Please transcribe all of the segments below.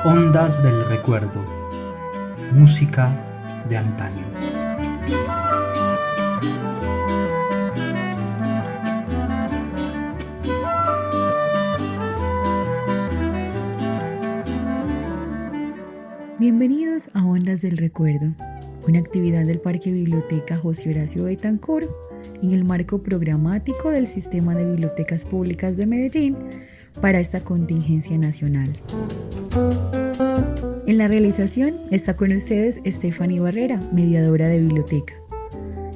Ondas del recuerdo, música de antaño. Bienvenidos a Ondas del Recuerdo, una actividad del Parque Biblioteca José Horacio Betancur en el marco programático del Sistema de Bibliotecas Públicas de Medellín para esta contingencia nacional. En la realización está con ustedes Stephanie Barrera, mediadora de biblioteca.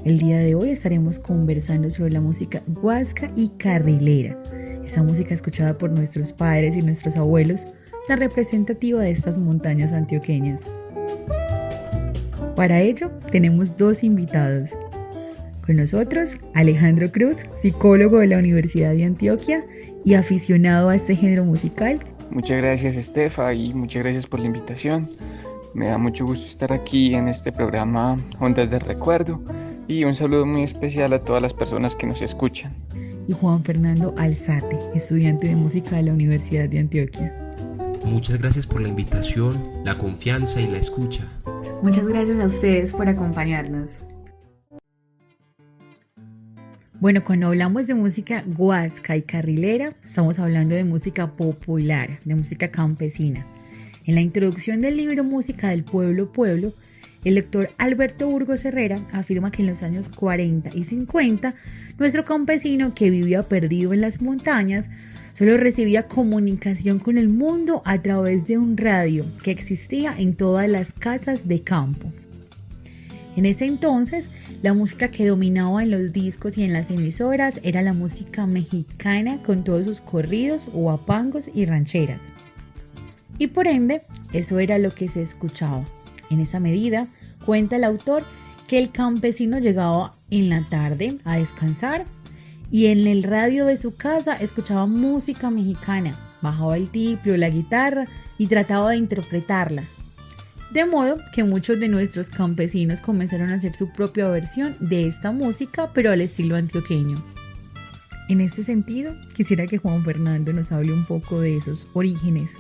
El día de hoy estaremos conversando sobre la música guasca y carrilera, esa música escuchada por nuestros padres y nuestros abuelos, la representativa de estas montañas antioqueñas. Para ello, tenemos dos invitados. Con nosotros, Alejandro Cruz, psicólogo de la Universidad de Antioquia y aficionado a este género musical. Muchas gracias, Estefa, y muchas gracias por la invitación. Me da mucho gusto estar aquí en este programa Ondas del Recuerdo y un saludo muy especial a todas las personas que nos escuchan. Y Juan Fernando Alzate, estudiante de música de la Universidad de Antioquia. Muchas gracias por la invitación, la confianza y la escucha. Muchas gracias a ustedes por acompañarnos. Bueno, cuando hablamos de música guasca y carrilera, estamos hablando de música popular, de música campesina. En la introducción del libro Música del Pueblo Pueblo, el lector Alberto Burgos Herrera afirma que en los años 40 y 50, nuestro campesino que vivía perdido en las montañas solo recibía comunicación con el mundo a través de un radio que existía en todas las casas de campo. En ese entonces, la música que dominaba en los discos y en las emisoras era la música mexicana con todos sus corridos, huapangos y rancheras. Y por ende, eso era lo que se escuchaba. En esa medida, cuenta el autor que el campesino llegaba en la tarde a descansar y en el radio de su casa escuchaba música mexicana, bajaba el tiple o la guitarra y trataba de interpretarla. De modo que muchos de nuestros campesinos comenzaron a hacer su propia versión de esta música, pero al estilo antioqueño. En este sentido, quisiera que Juan Fernando nos hable un poco de esos orígenes.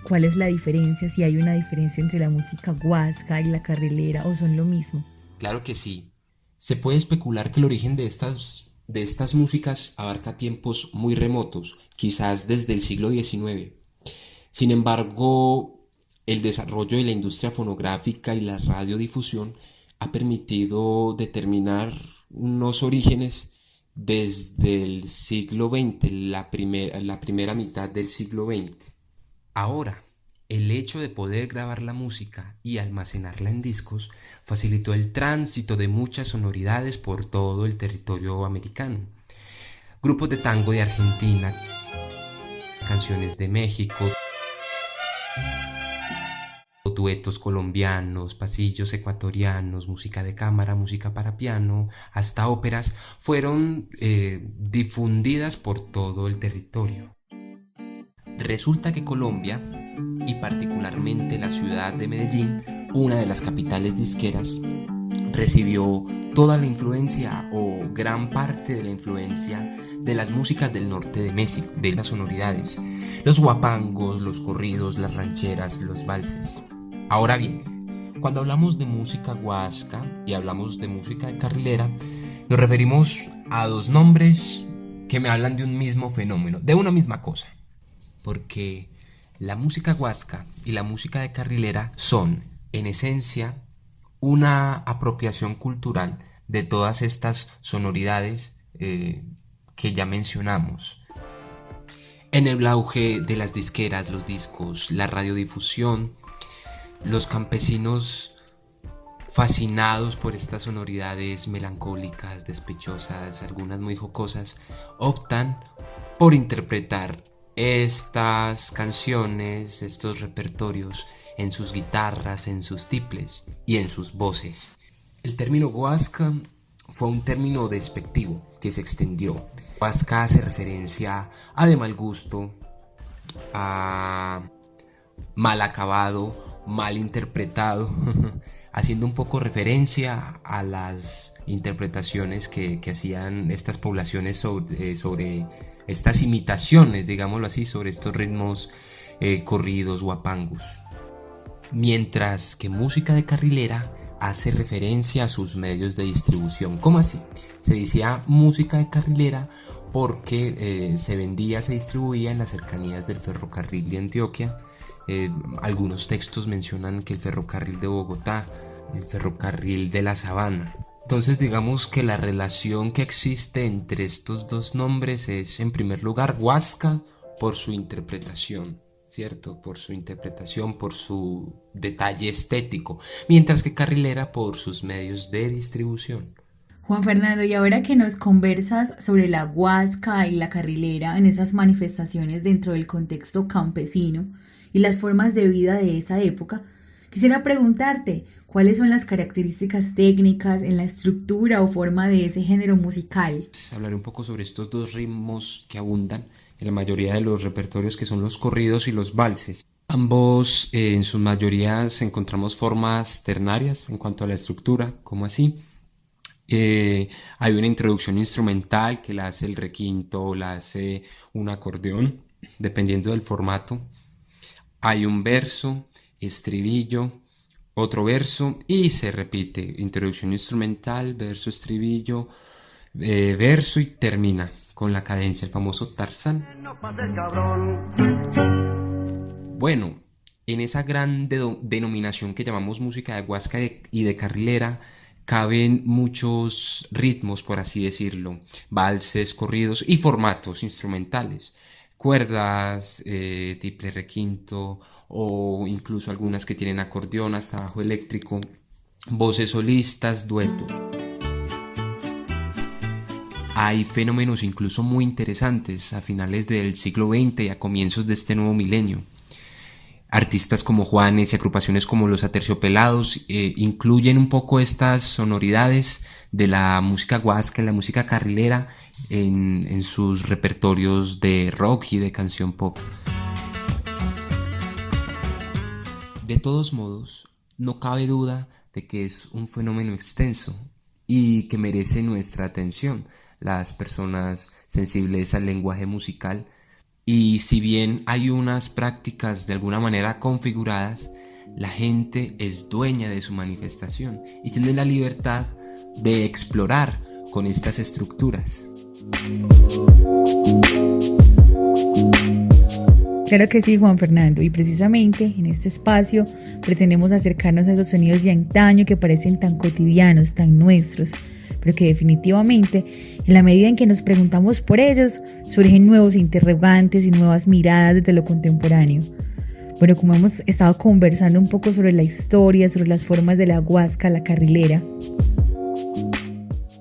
¿Cuál es la diferencia? Si hay una diferencia entre la música guasca y la carrilera o son lo mismo. Claro que sí. Se puede especular que el origen de estas músicas abarca tiempos muy remotos, quizás desde el siglo XIX. Sin embargo, el desarrollo de la industria fonográfica y la radiodifusión ha permitido determinar unos orígenes desde el siglo XX, la primera mitad del siglo XX. Ahora, el hecho de poder grabar la música y almacenarla en discos facilitó el tránsito de muchas sonoridades por todo el territorio americano. Grupos de tango de Argentina, canciones de México, duetos colombianos, pasillos ecuatorianos, música de cámara, música para piano, hasta óperas, fueron difundidas por todo el territorio. Resulta que Colombia, y particularmente la ciudad de Medellín, una de las capitales disqueras, recibió toda la influencia o gran parte de la influencia de las músicas del norte de México, de las sonoridades, los huapangos, los corridos, las rancheras, los valses. Ahora bien, cuando hablamos de música guasca y hablamos de música carrilera, nos referimos a dos nombres que me hablan de un mismo fenómeno, de una misma cosa. Porque la música guasca y la música de carrilera son, en esencia, una apropiación cultural de todas estas sonoridades que ya mencionamos. En el auge de las disqueras, los discos, la radiodifusión, los campesinos fascinados por estas sonoridades melancólicas, despechosas, algunas muy jocosas, optan por interpretar estas canciones, estos repertorios en sus guitarras, en sus tiples y en sus voces. El término guasca fue un término despectivo que se extendió. Guasca hace referencia a de mal gusto, a mal acabado, mal interpretado, haciendo un poco referencia a las interpretaciones que hacían estas poblaciones sobre estas imitaciones, digámoslo así, sobre estos ritmos corridos guapangos. Mientras que música de carrilera hace referencia a sus medios de distribución. ¿Cómo así? Se decía música de carrilera porque se vendía, se distribuía en las cercanías del ferrocarril de Antioquia. Algunos textos mencionan que el ferrocarril de Bogotá, el ferrocarril de la Sabana. Entonces digamos que la relación que existe entre estos dos nombres es, en primer lugar, Huasca por su interpretación, ¿cierto? Por su interpretación, por su detalle estético, mientras que carrilera por sus medios de distribución. Juan Fernando, y ahora que nos conversas sobre la huasca y la carrilera en esas manifestaciones dentro del contexto campesino y las formas de vida de esa época, quisiera preguntarte cuáles son las características técnicas en la estructura o forma de ese género musical. Hablaré un poco sobre estos dos ritmos que abundan en la mayoría de los repertorios, que son los corridos y los valses. Ambos en su mayoría encontramos formas ternarias en cuanto a la estructura, como así. Hay una introducción instrumental que la hace el requinto, la hace un acordeón, dependiendo del formato. Hay un verso, estribillo, otro verso y se repite. Introducción instrumental, verso, estribillo, verso y termina con la cadencia, el famoso Tarzán. Bueno, en esa gran denominación que llamamos música de huasca y de carrilera caben muchos ritmos, por así decirlo, valses, corridos y formatos instrumentales, cuerdas, tiple, requinto o incluso algunas que tienen acordeón hasta bajo eléctrico, voces solistas, duetos. Hay fenómenos incluso muy interesantes a finales del siglo XX y a comienzos de este nuevo milenio. Artistas como Juanes y agrupaciones como Los Aterciopelados incluyen un poco estas sonoridades de la música huasca y la música carrilera en sus repertorios de rock y de canción pop. De todos modos, no cabe duda de que es un fenómeno extenso y que merece nuestra atención, las personas sensibles al lenguaje musical. Y si bien hay unas prácticas de alguna manera configuradas, la gente es dueña de su manifestación y tiene la libertad de explorar con estas estructuras. Claro que sí, Juan Fernando, y precisamente en este espacio pretendemos acercarnos a esos sonidos de antaño que parecen tan cotidianos, tan nuestros, pero que definitivamente, en la medida en que nos preguntamos por ellos, surgen nuevos interrogantes y nuevas miradas desde lo contemporáneo. Bueno, como hemos estado conversando un poco sobre la historia, sobre las formas de la huasca, la carrilera,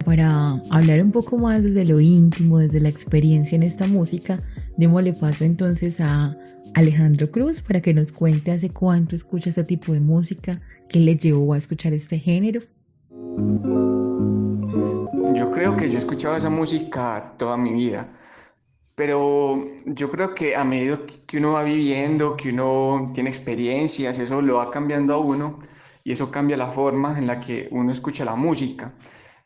para hablar un poco más desde lo íntimo, desde la experiencia en esta música, démosle paso entonces a Alejandro Cruz para que nos cuente hace cuánto escucha este tipo de música, qué le llevó a escuchar este género. Yo creo que yo he escuchado esa música toda mi vida, pero yo creo que a medida que uno va viviendo, que uno tiene experiencias, eso lo va cambiando a uno y eso cambia la forma en la que uno escucha la música.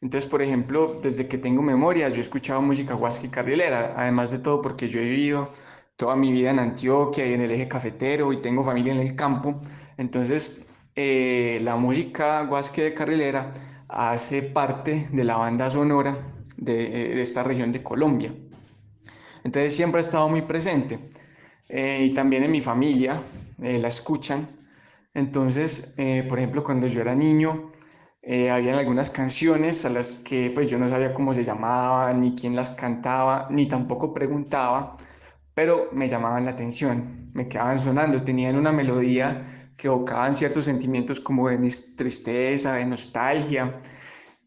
Entonces, por ejemplo, desde que tengo memoria, yo he escuchado música huasca y carrilera, además de todo porque yo he vivido toda mi vida en Antioquia y en el eje cafetero y tengo familia en el campo. Entonces, la música huasca y carrilera hace parte de la banda sonora de esta región de Colombia. Entonces siempre ha estado muy presente y también en mi familia la escuchan. Entonces, por ejemplo, cuando yo era niño, habían algunas canciones a las que pues yo no sabía cómo se llamaban, ni quién las cantaba, ni tampoco preguntaba, pero me llamaban la atención, me quedaban sonando, tenían una melodía que evocaban ciertos sentimientos como de tristeza, de nostalgia,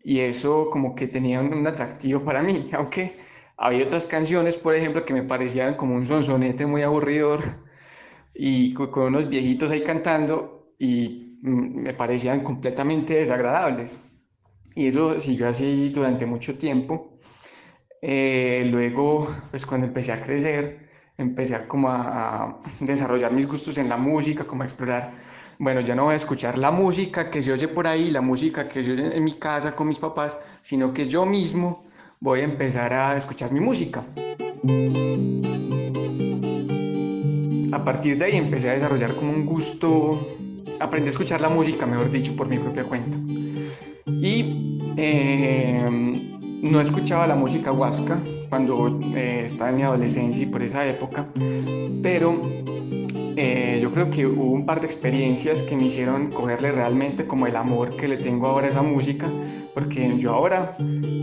y eso como que tenía un atractivo para mí, aunque había otras canciones, por ejemplo, que me parecían como un sonsonete muy aburridor y con unos viejitos ahí cantando y me parecían completamente desagradables. Y eso siguió así durante mucho tiempo. Luego, pues cuando empecé a crecer, empecé a como a desarrollar mis gustos en la música, como a explorar bueno, ya no voy a escuchar la música que se oye por ahí, la música que se oye en mi casa con mis papás, sino que yo mismo voy a empezar a escuchar mi música. A partir de ahí empecé a desarrollar como un gusto, aprendí a escuchar la música, mejor dicho, por mi propia cuenta. Y no escuchaba la música huasca cuando estaba en mi adolescencia y por esa época, pero yo creo que hubo un par de experiencias que me hicieron cogerle realmente como el amor que le tengo ahora a esa música, porque yo ahora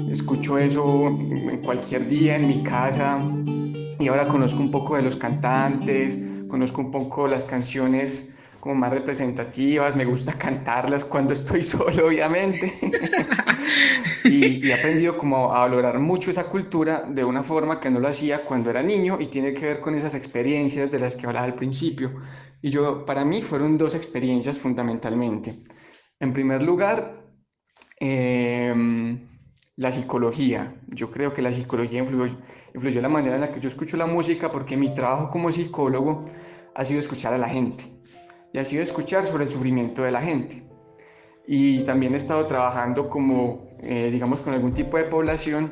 escucho eso en cualquier día en mi casa y ahora conozco un poco de los cantantes, conozco un poco las canciones como más representativas, me gusta cantarlas cuando estoy solo, obviamente. Y he aprendido como a valorar mucho esa cultura de una forma que no lo hacía cuando era niño y tiene que ver con esas experiencias de las que hablaba al principio. Y yo, para mí fueron dos experiencias fundamentalmente. En primer lugar, la psicología. Yo creo que la psicología influyó en la manera en la que yo escucho la música porque mi trabajo como psicólogo ha sido escuchar a la gente y ha sido escuchar sobre el sufrimiento de la gente. Y también he estado trabajando como, digamos, con algún tipo de población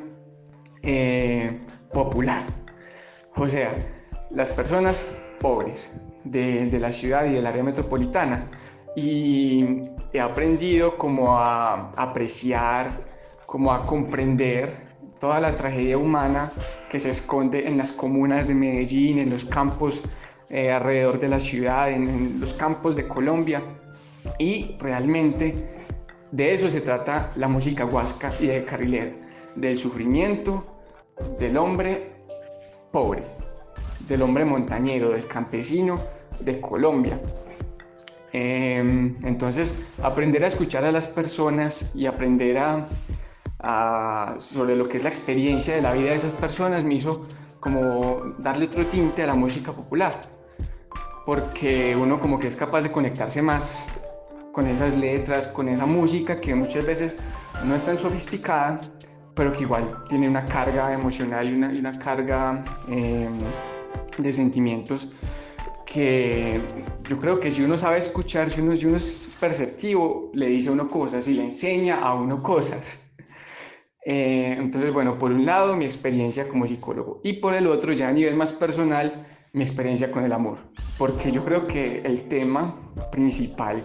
popular. O sea, las personas pobres de la ciudad y del área metropolitana. Y he aprendido como a apreciar, como a comprender toda la tragedia humana que se esconde en las comunas de Medellín, en los campos alrededor de la ciudad, en los campos de Colombia. Y realmente de eso se trata la música huasca y de carrilera, del sufrimiento del hombre pobre, del hombre montañero, del campesino de Colombia. Entonces, aprender a escuchar a las personas y aprender sobre lo que es la experiencia de la vida de esas personas me hizo como darle otro tinte a la música popular, porque uno como que es capaz de conectarse más con esas letras, con esa música que muchas veces no es tan sofisticada, pero que igual tiene una carga emocional y una carga de sentimientos que yo creo que si uno sabe escuchar, si uno es perceptivo, le dice a uno cosas y le enseña a uno cosas. Entonces, bueno, por un lado mi experiencia como psicólogo y por el otro, ya a nivel más personal, mi experiencia con el amor, porque yo creo que el tema principal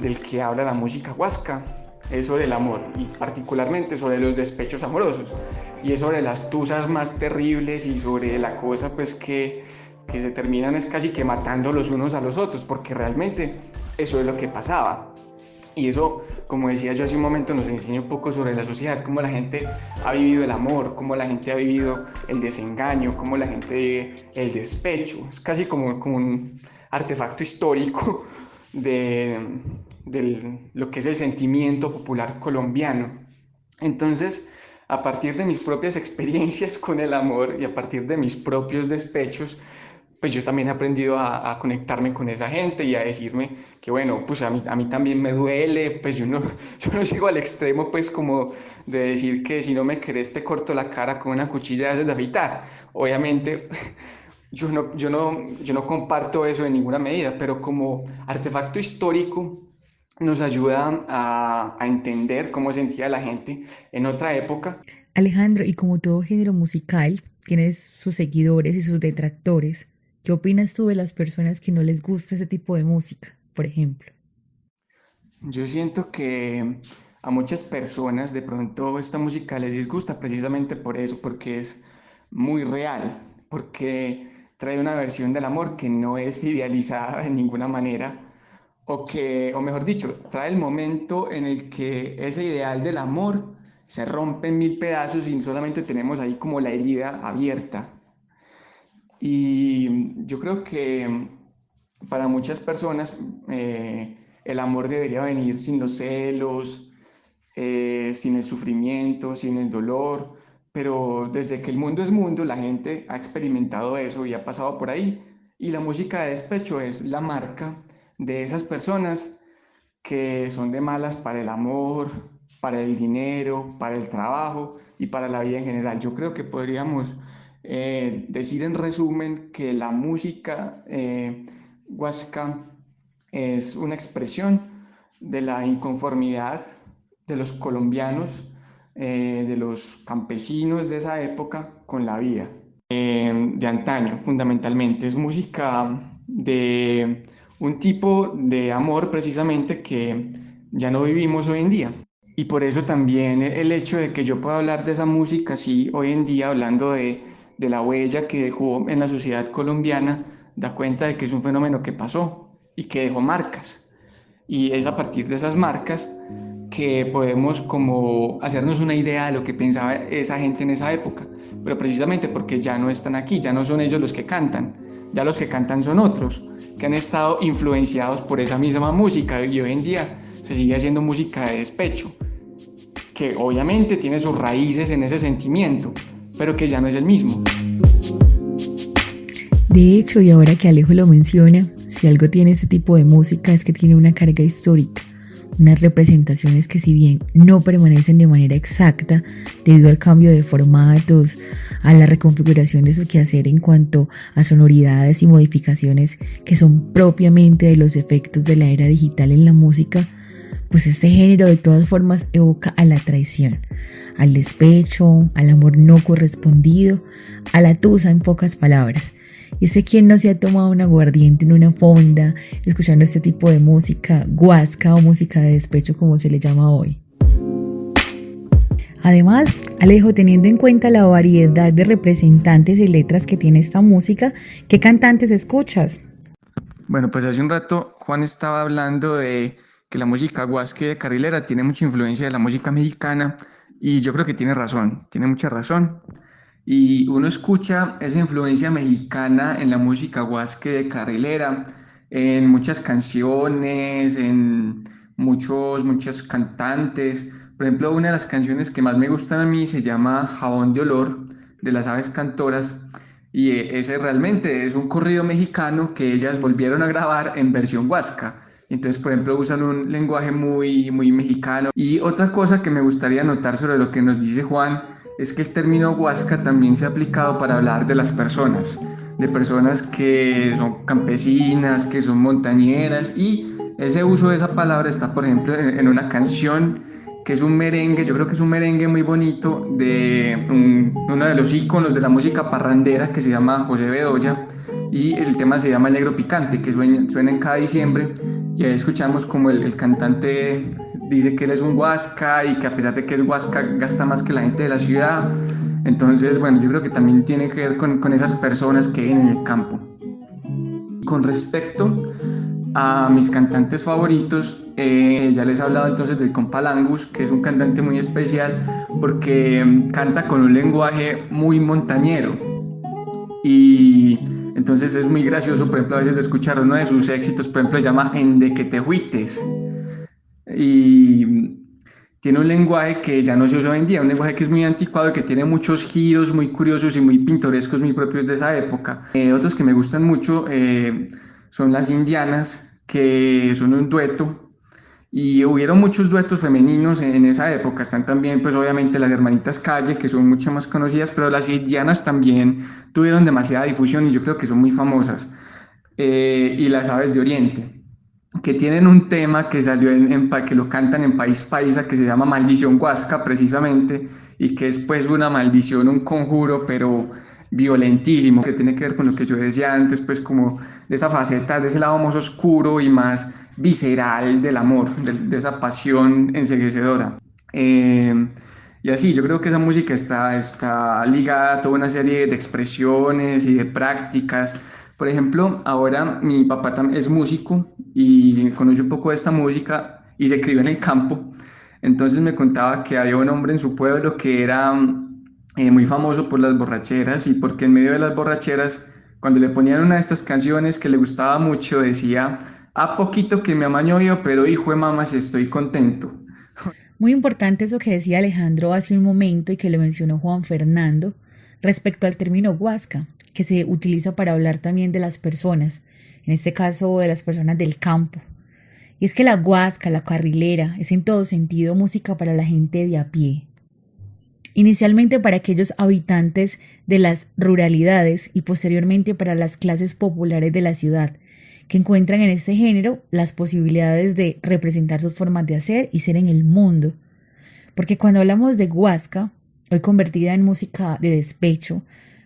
del que habla la música huasca es sobre el amor y particularmente sobre los despechos amorosos y es sobre las tusas más terribles y sobre la cosa pues que se terminan es casi que matando los unos a los otros, porque realmente eso es lo que pasaba. Y eso, como decía yo hace un momento, nos enseña un poco sobre la sociedad, cómo la gente ha vivido el amor, cómo la gente ha vivido el desengaño, cómo la gente vive el despecho. Es casi como un artefacto histórico de lo que es el sentimiento popular colombiano. Entonces, a partir de mis propias experiencias con el amor y a partir de mis propios despechos, pues yo también he aprendido a conectarme con esa gente y a decirme que bueno, pues a mí también me duele, pues yo no llego al extremo pues como de decir que si no me querés te corto la cara con una cuchilla de esas de afeitar. Obviamente yo no comparto eso en ninguna medida, pero como artefacto histórico nos ayuda a entender cómo sentía la gente en otra época. Alejandro, y como todo género musical, tienes sus seguidores y sus detractores. ¿Qué opinas tú de las personas que no les gusta ese tipo de música, por ejemplo? Yo siento que a muchas personas de pronto esta música les disgusta precisamente por eso, porque es muy real, porque trae una versión del amor que no es idealizada de ninguna manera, o mejor dicho, trae el momento en el que ese ideal del amor se rompe en mil pedazos y solamente tenemos ahí como la herida abierta. Y yo creo que para muchas personas el amor debería venir sin los celos, sin el sufrimiento, sin el dolor, pero desde que el mundo es mundo, la gente ha experimentado eso y ha pasado por ahí. Y la música de despecho es la marca de esas personas que son de malas para el amor, para el dinero, para el trabajo y para la vida en general. Yo creo que podríamos decir en resumen que la música huasca es una expresión de la inconformidad de los colombianos, de los campesinos de esa época con la vida, de antaño fundamentalmente. Es música de un tipo de amor precisamente que ya no vivimos hoy en día. Y por eso también el hecho de que yo pueda hablar de esa música, sí, hoy en día hablando de la huella que dejó en la sociedad colombiana, da cuenta de que es un fenómeno que pasó y que dejó marcas. Y es a partir de esas marcas que podemos como hacernos una idea de lo que pensaba esa gente en esa época. Pero precisamente porque ya no están aquí, ya no son ellos los que cantan, ya los que cantan son otros, que han estado influenciados por esa misma música y hoy en día se sigue haciendo música de despecho, que obviamente tiene sus raíces en ese sentimiento, pero que ya no es el mismo. De hecho, y ahora que Alejo lo menciona, si algo tiene este tipo de música es que tiene una carga histórica, unas representaciones que si bien no permanecen de manera exacta debido al cambio de formatos, a la reconfiguración de su quehacer en cuanto a sonoridades y modificaciones que son propiamente de los efectos de la era digital en la música, pues este género de todas formas evoca a la traición, al despecho, al amor no correspondido, a la tusa en pocas palabras. Y quien no se ha tomado un aguardiente en una fonda escuchando este tipo de música, guasca o música de despecho como se le llama hoy. Además, Alejo, teniendo en cuenta la variedad de representantes y letras que tiene esta música, ¿qué cantantes escuchas? Bueno, pues hace un rato Juan estaba hablando de que la música guasca de carrilera tiene mucha influencia de la música mexicana y yo creo que tiene razón, tiene mucha razón. Y uno escucha esa influencia mexicana en la música huasque de carrilera, en muchas canciones, en muchos cantantes. Por ejemplo, una de las canciones que más me gustan a mí se llama Jabón de Olor, de las Aves Cantoras, y ese realmente es un corrido mexicano que ellas volvieron a grabar en versión huasca. Entonces, por ejemplo, usan un lenguaje muy mexicano. Y otra cosa que me gustaría notar sobre lo que nos dice Juan es que el término huasca también se ha aplicado para hablar de las personas, de personas que son campesinas, que son montañeras, y ese uso de esa palabra está, por ejemplo, en una canción que es un merengue, yo creo que es un merengue muy bonito de uno de los íconos de la música parrandera que se llama José Bedoya, y el tema se llama El Negro Picante, que suena en cada diciembre, y ahí escuchamos como el cantante dice que él es un huasca y que a pesar de que es huasca gasta más que la gente de la ciudad. Entonces, bueno, yo creo que también tiene que ver con esas personas que viven en el campo. Con respecto a mis cantantes favoritos, ya les he hablado entonces del compa Langus, que es un cantante muy especial porque canta con un lenguaje muy montañero y entonces es muy gracioso, por ejemplo, a veces de escuchar uno de sus éxitos, por ejemplo, se llama En de que te juites, y tiene un lenguaje que ya no se usa hoy en día, un lenguaje que es muy anticuado, que tiene muchos giros muy curiosos y muy pintorescos, muy propios de esa época. Otros que me gustan mucho son las Indianas, que son un dueto, y hubieron muchos duetos femeninos en esa época. Están también, pues obviamente, las hermanitas Calle, que son mucho más conocidas, pero las Indianas también tuvieron demasiada difusión y yo creo que son muy famosas. Y las Aves de Oriente, que tienen un tema que salió que lo cantan en País Paisa, que se llama Maldición Huasca, precisamente, y que es pues una maldición, un conjuro, pero violentísimo, que tiene que ver con lo que yo decía antes, pues como de esa faceta, de ese lado más oscuro y más visceral del amor, de esa pasión enseguecedora. Y así, yo creo que esa música está ligada a toda una serie de expresiones y de prácticas. Por ejemplo, ahora mi papá es músico y conoce un poco de esta música y se crió en el campo. Entonces me contaba que había un hombre en su pueblo que era muy famoso por las borracheras y porque en medio de las borracheras, cuando le ponían una de estas canciones que le gustaba mucho, decía, a poquito que me amaño yo, pero hijo de mamá, si estoy contento. Muy importante eso que decía Alejandro hace un momento y que lo mencionó Juan Fernando respecto al término huasca, que se utiliza para hablar también de las personas, en este caso de las personas del campo. Y es que la huasca, la carrilera, es en todo sentido música para la gente de a pie. Inicialmente para aquellos habitantes de las ruralidades y posteriormente para las clases populares de la ciudad, que encuentran en este género las posibilidades de representar sus formas de hacer y ser en el mundo. Porque cuando hablamos de guasca, hoy convertida en música de despecho,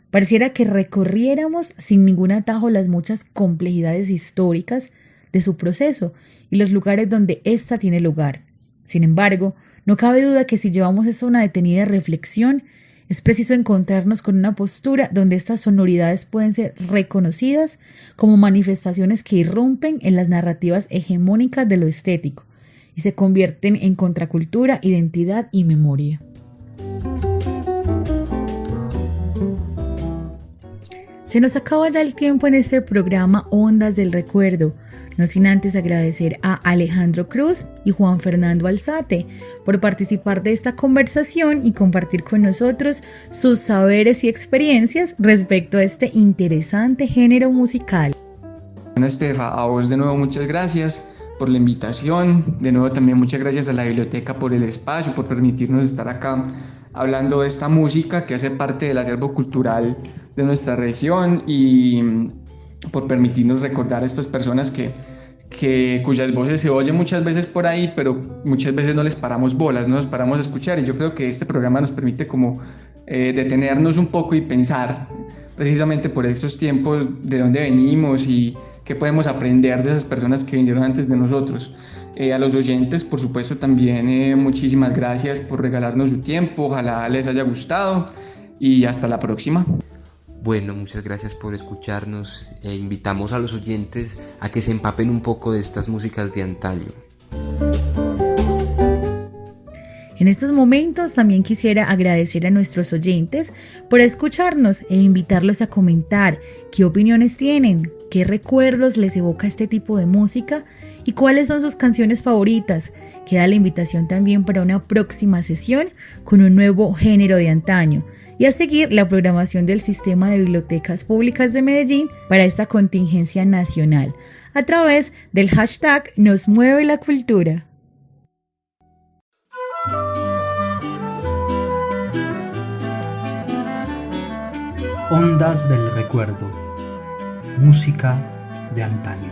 pareciera que recorriéramos sin ningún atajo las muchas complejidades históricas de su proceso y los lugares donde ésta tiene lugar. Sin embargo, no cabe duda que si llevamos esto a una detenida reflexión, es preciso encontrarnos con una postura donde estas sonoridades pueden ser reconocidas como manifestaciones que irrumpen en las narrativas hegemónicas de lo estético y se convierten en contracultura, identidad y memoria. Se nos acaba ya el tiempo en este programa Ondas del Recuerdo, no sin antes agradecer a Alejandro Cruz y Juan Fernando Alzate por participar de esta conversación y compartir con nosotros sus saberes y experiencias respecto a este interesante género musical. Bueno, Estefa, a vos de nuevo muchas gracias por la invitación. De nuevo también muchas gracias a la biblioteca por el espacio, por permitirnos estar acá hablando de esta música que hace parte del acervo cultural de nuestra región y por permitirnos recordar a estas personas cuyas voces se oyen muchas veces por ahí, pero muchas veces no les paramos bolas, no nos paramos a escuchar, y yo creo que este programa nos permite como detenernos un poco y pensar precisamente por estos tiempos de dónde venimos y qué podemos aprender de esas personas que vinieron antes de nosotros. A los oyentes, por supuesto, también muchísimas gracias por regalarnos su tiempo, ojalá les haya gustado y hasta la próxima. Bueno, muchas gracias por escucharnos e invitamos a los oyentes a que se empapen un poco de estas músicas de antaño. En estos momentos también quisiera agradecer a nuestros oyentes por escucharnos e invitarlos a comentar qué opiniones tienen, qué recuerdos les evoca este tipo de música y cuáles son sus canciones favoritas. Queda la invitación también para una próxima sesión con un nuevo género de antaño y a seguir la programación del Sistema de Bibliotecas Públicas de Medellín para esta contingencia nacional a través del hashtag Nos Mueve la Cultura. Ondas del Recuerdo. Música de antaño.